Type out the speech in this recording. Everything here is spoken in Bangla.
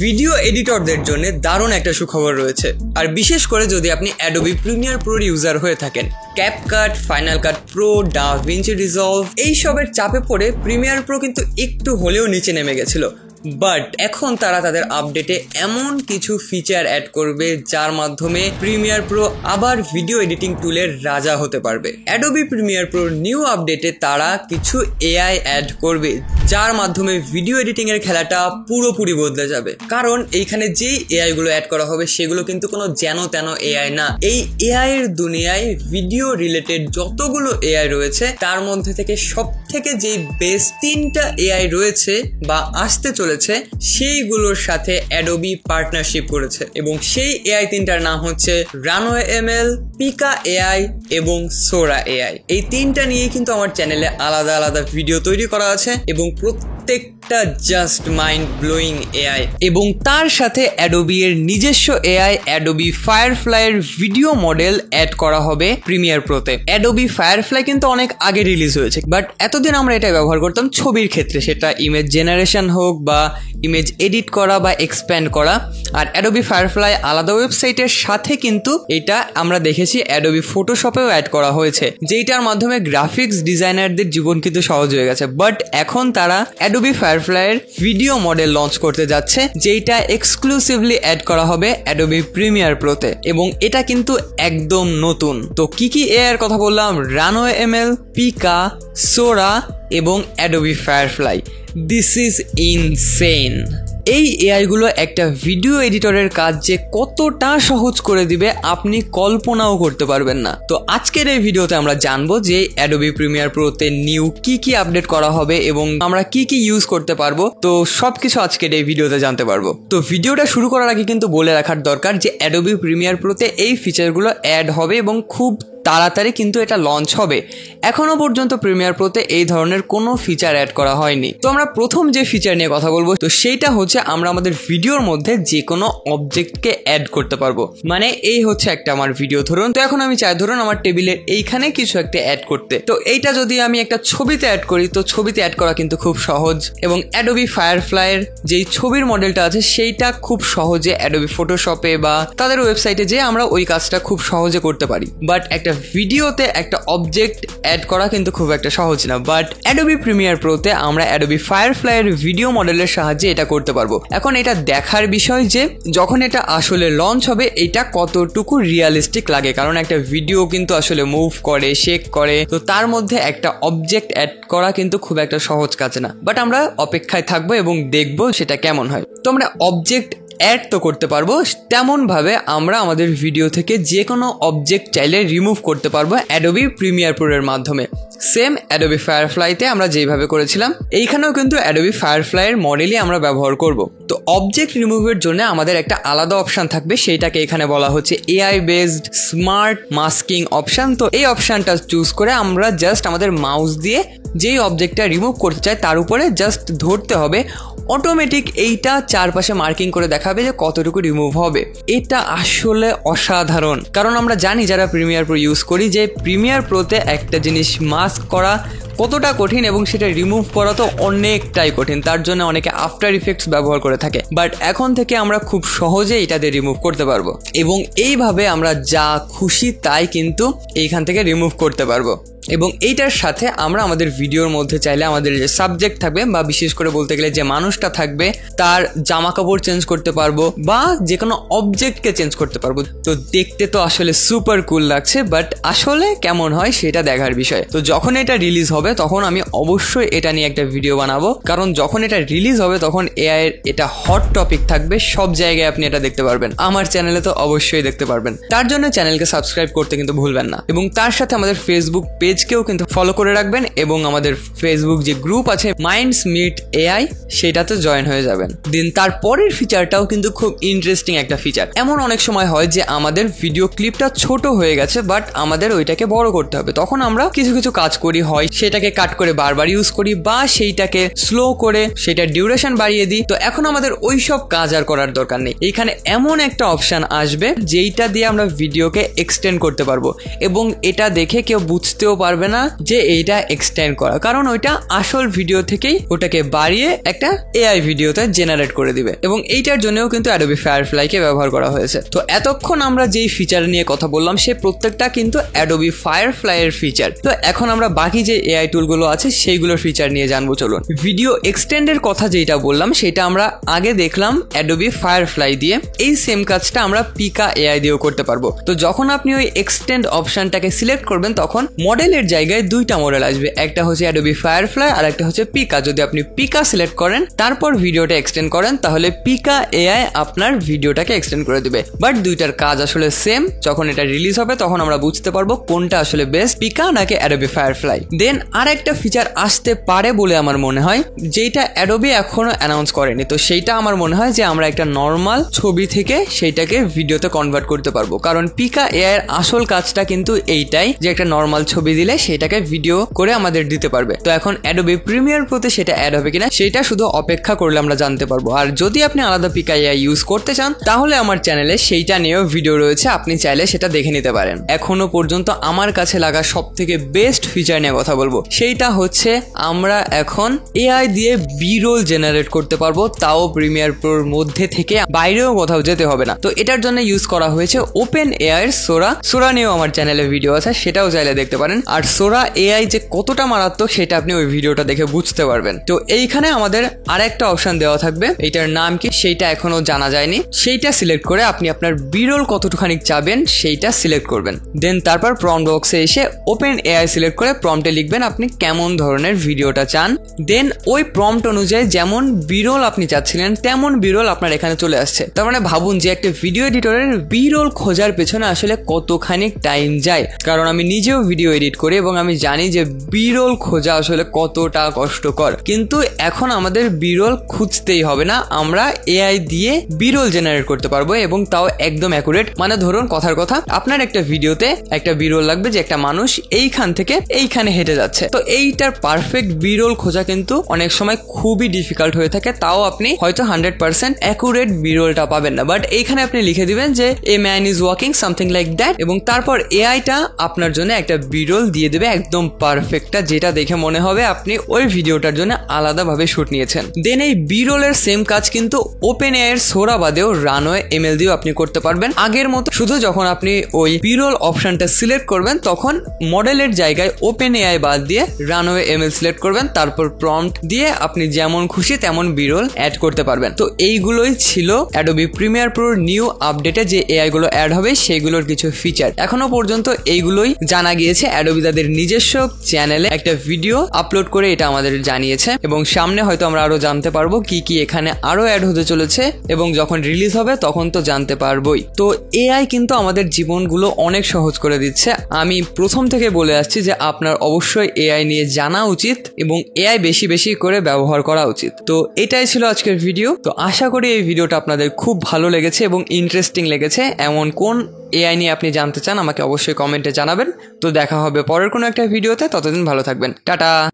ভিডিও এডিটরদের জন্য দারুণ একটা সুখবর রয়েছে, আর বিশেষ করে যদি আপনি অ্যাডোবি প্রিমিয়ার প্রোর ইউজার হয়ে থাকেন। ক্যাপকাট, ফাইনাল কাট প্রো, ডাভিঞ্চি রিজলভ এইসবের চাপে পড়ে প্রিমিয়ার প্রো কিন্তু একটু হলেও নিচে নেমে গেছিল। বাট এখন তারা তাদের আপডেটে এমন কিছু ফিচার অ্যাড করবে যার মাধ্যমে প্রিমিয়ার প্রো আবার ভিডিও এডিটিং টুলের রাজা হতে পারবে। অ্যাডোবি প্রিমিয়ার প্রোর নিউ আপডেটে তারা কিছু এআই অ্যাড করবে যার মাধ্যমে ভিডিও এডিটিং এর খেলাটা পুরোপুরি বদলে যাবে। কারণ এইখানে যেই এআই গুলো অ্যাড করা হবে সেগুলো কিন্তু কোনো যেন তেন এআই না। এই এআই এর দুনিয়ায় ভিডিও রিলেটেড যতগুলো এআই রয়েছে তার মধ্যে থেকে সব থেকে যেই বেস্ট 3টা এআই রয়েছে বা আসতে চলেছে সেইগুলোর সাথে অ্যাডোবি পার্টনারশিপ করেছে, এবং সেই এআই 3টার নাম হচ্ছে রানওয়ে এমএল, পিকা এআই এবং সোরা এআই। এই 3টা নিয়ে কিন্তু আমার চ্যানেলে আলাদা আলাদা ভিডিও তৈরি করা আছে, এবং প্রত্যেকটা জাস্ট মাইন্ড ব্লোয়িং এআই। এবং তার সাথে অ্যাডোবি এর নিজস্ব এআই অ্যাডোবি ফায়ারফ্লাই এর ভিডিও মডেল অ্যাড করা হবে প্রিমিয়ার প্রোতে। অ্যাডোবি ফায়ারফ্লাই কিন্তু অনেক আগে রিলিজ হয়েছে, বাট এতদিন আমরা এটা ব্যবহার করতাম ছবির ক্ষেত্রে, সেটা ইমেজ জেনারেশন হোক বা ইমেজ এডিট করা বা এক্সপ্যান্ড করা। আর অ্যাডোবি ফায়ারফ্লাই আলাদা ওয়েবসাইটের সাথে কিন্তু এটা আমরা দেখেছি অ্যাডোবি ফটোশপেও অ্যাড করা হয়েছে, যেটার মাধ্যমে গ্রাফিক্স ডিজাইনারদের জীবন কিন্তু সহজ হয়ে গেছে। বাট এখন তারা অ্যাডোবি ফায়ারফ্লাই এর ভিডিও মডেল লঞ্চ করতে যাচ্ছে, যেটা এক্সক্লুসিভলি অ্যাড করা হবে অ্যাডোবি প্রিমিয়ার প্রোতে, এবং এটা কিন্তু একদম নতুন। তো কি কি এআই এর কথা বললাম? রানওয়ে এমএল, পিকা, সোরা এবং Adobe firefly. This is insane. এই এআইগুলো একটা ভিডিও এডিটরের কাজ যে কতটা সহজ করে দিবে আপনি কল্পনাও করতে পারবেন না। তো আজকের এই ভিডিওতে আমরা জানবো যে অ্যাডোবি প্রিমিয়ার প্রোতে নিউ কি কি আপডেট করা হবে এবং আমরা কি কি ইউজ করতে পারবো। তো সবকিছু আজকের এই ভিডিওতে জানতে পারবো। তো ভিডিওটা শুরু করার আগে কিন্তু বলে রাখার দরকার যে অ্যাডোবি প্রিমিয়ার প্রোতে এই ফিচারগুলো অ্যাড হবে এবং খুব তাড়াতাড়ি কিন্তু এটা লঞ্চ হবে। এখনো পর্যন্ত প্রিমিয়ার প্রোতে এই ধরনের কোনো ফিচার অ্যাড করা হয়নি। তো আমরা প্রথম যে ফিচার নিয়ে কথা বলবো তো সেইটা হচ্ছে আমরা আমাদের ভিডিওর মধ্যে যে কোনো অবজেক্টকে অ্যাড করতে পারবো। মানে এই হচ্ছে একটা আমার ভিডিও, ধরুন তো এখন আমি চাই ধরুন আমার টেবিলের এইখানে কিছু একটা অ্যাড করতে। তো এইটা যদি আমি একটা ছবিতে অ্যাড করি তো ছবিতে অ্যাড করা কিন্তু খুব সহজ, এবং অ্যাডোবি ফায়ারফ্লাইয়ের যেই ছবির মডেলটা আছে সেইটা খুব সহজে অ্যাডোবি ফটোশপে বা তাদের ওয়েবসাইটে যে আমরা ওই কাজটা খুব সহজে করতে পারি। বাট একটা ভিডিওতে একটা অবজেক্ট অ্যাড করা কিন্তু খুব একটা সহজ না। বাট অ্যাডোবি প্রিমিয়ার প্রোতে আমরা অ্যাডোবি ফায়ারফ্লাই এর ভিডিও মডেলের সাহায্যে এটা করতে পারবো। এখন এটা দেখার বিষয় যে যখন এটা আসলে লঞ্চ হবে এটা কতটুকু রিয়েলিস্টিক লাগে, কারণ একটা ভিডিও কিন্তু আসলে মুভ করে, শেক করে, তো তার মধ্যে একটা অবজেক্ট অ্যাড করা কিন্তু খুব একটা সহজ কাজ না। বাট আমরা অপেক্ষায় থাকবো এবং দেখবো সেটা কেমন হয়। তো আমরা অবজেক্ট অ্যাড তো করতে পারবো, তেমন ভাবে আমরা আমাদের ভিডিও থেকে যে কোনো অবজেক্ট চাইলে রিমুভ করতে পারবো অ্যাডোবি প্রিমিয়ার প্রো এর মাধ্যমে। সেম অ্যাডোবি ফায়ারফ্লাইতে আমরা যেভাবে করেছিলাম এইখানেও কিন্তু অ্যাডোবি ফায়ারফ্লাই এর মডেলই আমরা ব্যবহার করব। তো অবজেক্ট রিমুভের জন্য আমাদের একটা আলাদা অপশন থাকবে, সেইটাকে এখানে বলা হচ্ছে AI based smart masking option. তো এই অপশনটা চুজ করে আমরা জাস্ট আমাদের মাউস দিয়ে যেই অবজেক্টটা রিমুভ করতে চাই তার উপরে জাস্ট ধরতে হবে, অটোমেটিক এইটা চারপাশে মার্কিং করে দেখাবে যে কতটুকু রিমুভ হবে। এটা আসলে অসাধারণ, কারণ আমরা জানি যারা প্রিমিয়ার প্রো ইউজ করি যে প্রিমিয়ার প্রোতে একটা জিনিস মাস্ক করা কতটা কঠিন এবং সেটা রিমুভ করা তো অনেকটাই কঠিন, তার জন্য অনেকে আফটার ইফেক্টস ব্যবহার করে থাকে। বাট এখন থেকে আমরা খুব সহজে এটা দিয়ে রিমুভ করতে পারবো, এবং এইভাবে আমরা যা খুশি তাই কিন্তু এইখান থেকে রিমুভ করতে পারবো। এবং এইটার সাথে আমরা আমাদের ভিডিওর মধ্যে চাইলে আমাদের যে সাবজেক্ট থাকবে বা বিশেষ করে বলতে গেলে যে মানুষটা থাকবে তার জামা কাপড় চেঞ্জ করতে পারবো বা যে কোনো অবজেক্টকে চেঞ্জ করতে পারবো। তো দেখতে তো আসলে সুপার কুল লাগছে, বাট আসলে কেমন হয় সেটা দেখার বিষয়। তো যখন এটা রিলিজ হবে তখন আমি অবশ্যই এটা নিয়ে একটা ভিডিও বানাবো, কারণ যখন এটা রিলিজ হবে তখন এআই এর এটা হট টপিক থাকবে, সব জায়গায় আপনি এটা দেখতে পারবেন। আমার চ্যানেলে তো অবশ্যই দেখতে পারবেন। তার জন্য চ্যানেলকে সাবস্ক্রাইব করতে কিন্তু ভুলবেন না, এবং তার সাথে আমাদের ফেসবুক পেজকেও কিন্তু ফলো করে রাখবেন, এবং আমাদের ফেসবুক যে গ্রুপ আছে মাইন্ডস মিট এআই সেটাতে জয়েন হয়ে যাবেন। দিন তারপরের ফিচারটাও কিন্তু খুব ইন্টারেস্টিং একটা ফিচার। এমন অনেক সময় হয় যে আমাদের ভিডিও ক্লিপটা ছোট হয়ে গেছে বাট আমাদের ওইটাকে বড় করতে হবে, তখন আমরা কিছু কিছু কাজ করি, হয় সেটাকে কাট করে বারবার ইউজ করি বা সেইটাকে স্লো করে সেটার ডিউরেশন বাড়িয়ে দিই। তো এখন আমাদের ওই সব কাজ আর করার দরকার নেই। এখানে এমন একটা অপশন আসবে যেইটা দিয়ে আমরা ভিডিওকে এক্সটেন্ড করতে পারবো, এবং এটা দেখে কেউ বুঝতেও পারবে না যে এইটা এক্সটেন্ড করা, কারণ ওইটা আসল ভিডিও থেকেই ওটাকে বাড়িয়ে একটা এআই ভিডিওতে জেনারেট করে দিবে। এবং এইটার জন্যও কিন্তু অ্যাডোবি ফায়ারফ্লাইকে ব্যবহার করা হয়েছে। তো এতক্ষণ আমরা যেই ফিচার নিয়ে কথা বললাম সে প্রত্যেকটা কিন্তু অ্যাডোবি ফায়ারফ্লাই এর ফিচার। তো এখন আমরা বাকি যে এআই টুলগুলো আছে সেইগুলোর ফিচার নিয়ে জানবো। চলুন, ভিডিও এক্সটেন্ডের কথা যেটা বললাম সেটা আমরা আগে দেখলাম অ্যাডোবি ফায়ারফ্লাই দিয়ে। এই সেম কাজটা আমরা পিকা এআই দিয়েও করতে পারবো। তো যখন আপনি ওই এক্সটেন্ড অপশনটাকে সিলেক্ট করবেন তখন মডেলের জায়গায় দুইটা মডেল আসবে, একটা হচ্ছে অ্যাডোবি ফায়ারফ্লাই আর একটা হচ্ছে পিকা। যদি আপনি পিকা সিলেক্ট করেন তারপর ভিডিওটা এক্সটেন্ড করেন তাহলে পিকা এআই আপনার ভিডিওটাকে এক্সটেন্ড করে দিবে। বাট দুইটার কাজ আসলে সেম। যখন এটা রিলিজ হবে তখন আমরা বুঝতে পারবো কোনটা আসলে বেস্ট, পিকা নাকি অ্যাডোবি ফায়ারফ্লাই। দেন আর একটা ফিচার আসতে পারে বলে আমার মনে হয়, যেটা অ্যাডোবি এখনো অ্যানাউন্স করেনি। তো সেইটা আমার মনে হয় যে আমরা একটা নর্মাল ছবি থেকে সেইটাকে ভিডিওতে কনভার্ট করতে পারবো। কারণ পিকা এআই এর আসল কাজটা কিন্তু এইটাই যে একটা নর্মাল ছবি দিলে সেটাকে ভিডিও করে আমাদের দিতে পারবে। তো এখন অ্যাডোবি প্রিমিয়ার প্রোতে সেটা অ্যাড হবে কিনা সেটা শুধু অপেক্ষা করলে আমরা জানতে পারবো। আর যদি আপনি আলাদা পিকা এআই ইউজ করতে চান তাহলে আমার চ্যানেলে সেইটা নিয়েও ভিডিও রয়েছে, আপনি চাইলে সেটা দেখে নিতে পারেন। এখনো পর্যন্ত আমার কাছে লাগা সব থেকে বেস্ট ফিচার নিয়ে কথা বলবো, সেইটা হচ্ছে আমরা এখন এআই দিয়ে বি-রোল জেনারেট করতে পারবো, তাও প্রিমিয়ার প্রোর মধ্যে থেকে, বাইরেও কোথাও যেতে হবে না। তো এটার জন্য ইউজ করা হয়েছে ওপেন এআই এর সোরা নিয়েও আমার চ্যানেলে ভিডিও আছে, সেটাও চাইলে দেখতে পারেন। আর সোরা এআই যে কতটা মারাত্মক সেটা আপনি ওই ভিডিওটা দেখে বুঝতে পারবেন। তো এইখানে আমাদের আরেকটা অপশন দেওয়া থাকবে, এইটার নাম কি সেইটা এখনো জানা যায়নি। সেইটা সিলেক্ট করে আপনি আপনার বি-রোল কতটুখানি চাবেন সেইটা সিলেক্ট করবেন। দেন তারপর প্রম্পট বক্সে এসে ওপেন এআই সিলেক্ট করে প্রম্পটে লিখবেন আপনি কেমন ধরনের ভিডিওটা চান। দেন ওই প্রম্পট অনুযায়ী যেমন বি-রোল আপনি চাচ্ছিলেন তেমন বি-রোল আপনার এখানে চলে আসছে। তার মানে ভাবুন যে একটা ভিডিও এডিটরের বি-রোল খোঁজার পেছনে আসলে কতখানি টাইম যায়। কারণ আমি নিজেও ভিডিও এডিট করি এবং আমি জানি যে বি-রোল খোঁজা আসলে কতটা কষ্টকর। কিন্তু এখন আমাদের বি-রোল খুঁজতেই হবে না, আমরা এআই দিয়ে বি-রোল জেনারেট করতে পারবো এবং তাও একদম অ্যাকুরেট। মানে ধরুন কথার কথা, আপনার একটা ভিডিওতে একটা বি-রোল লাগবে যে একটা মানুষ এইখান থেকে এইখানে হেঁটে যাচ্ছে। তো এইটার পারফেক্ট বি-রোল খোঁজা কিন্তু অনেক সময় খুবই ডিফিকাল্ট হয়ে থাকে, তাও আপনি হয়তো 100% অ্যাকুরেট বি-রোলটা পাবেন না। বাট এইখানে আপনি লিখে দিবেন যে a man is walking something like that এবং তারপর এআইটা আপনার জন্য একটা বি-রোল দিয়ে দেবে একদম পারফেক্টটা, যেটা দেখে মনে হবে আপনি ওই ভিডিওটার জন্য আলাদাভাবে শুট নিয়েছেন। দেন এই বি-রোলের সেম কাজ কিন্তু ওপেন এআই এর সোরা বাদেও রানওয়ে এমএল দিয়েও আপনি করতে পারবেন আগের মতো। শুধু যখন আপনি ওই বি-রোল অপশনটা সিলেক্ট করবেন তখন মডেলের জায়গায় ওপেন এআই বাদ দিয়ে রানওয়ে এমএল সিলেক্ট করবেন, তারপর প্রম্পট দিয়ে আপনি যেমন খুশি তেমন বি-রোল অ্যাড করতে পারবেন। তো এইগুলোই ছিল অ্যাডোবি প্রিমিয়ার প্রোর নিউ আপডেটে যে এআই গুলো অ্যাড হবে সেগুলোর কিছু ফিচার। এখনো পর্যন্ত এইগুলোই জানা গিয়েছে। অ্যাডোবি তাদের নিজস্ব চ্যানেলে একটা ভিডিও আপলোড করে এটা আমাদের জানিয়েছে এবং সামনে হয়তো আমরা আরো জানতে পারবো কি কি এখানে আরো অ্যাড হতে চলেছে এবং যখন রিলিজ হবে তখন তো জানতে পারবোই। তো এআই কিন্তু আমাদের জীবনগুলো অনেক সহজ করে দিচ্ছে। আমি প্রথম থেকে বলে আসছি যে আপনার অবশ্যই এআই নিয়ে জানা উচিত এবং এআই বেশি বেশি করে ব্যবহার করা উচিত। তো এটাই ছিল আজকের ভিডিও। তো আশা করি এই ভিডিওটা আপনাদের খুব ভালো লেগেছে এবং ইন্টারেস্টিং লেগেছে। এমন কোন এআই নিয়ে আপনি জানতে চান আমাকে অবশ্যই কমেন্টে জানাবেন। তো দেখা হবে পরের কোনো একটা ভিডিওতে, ততদিন ভালো থাকবেন, টাটা।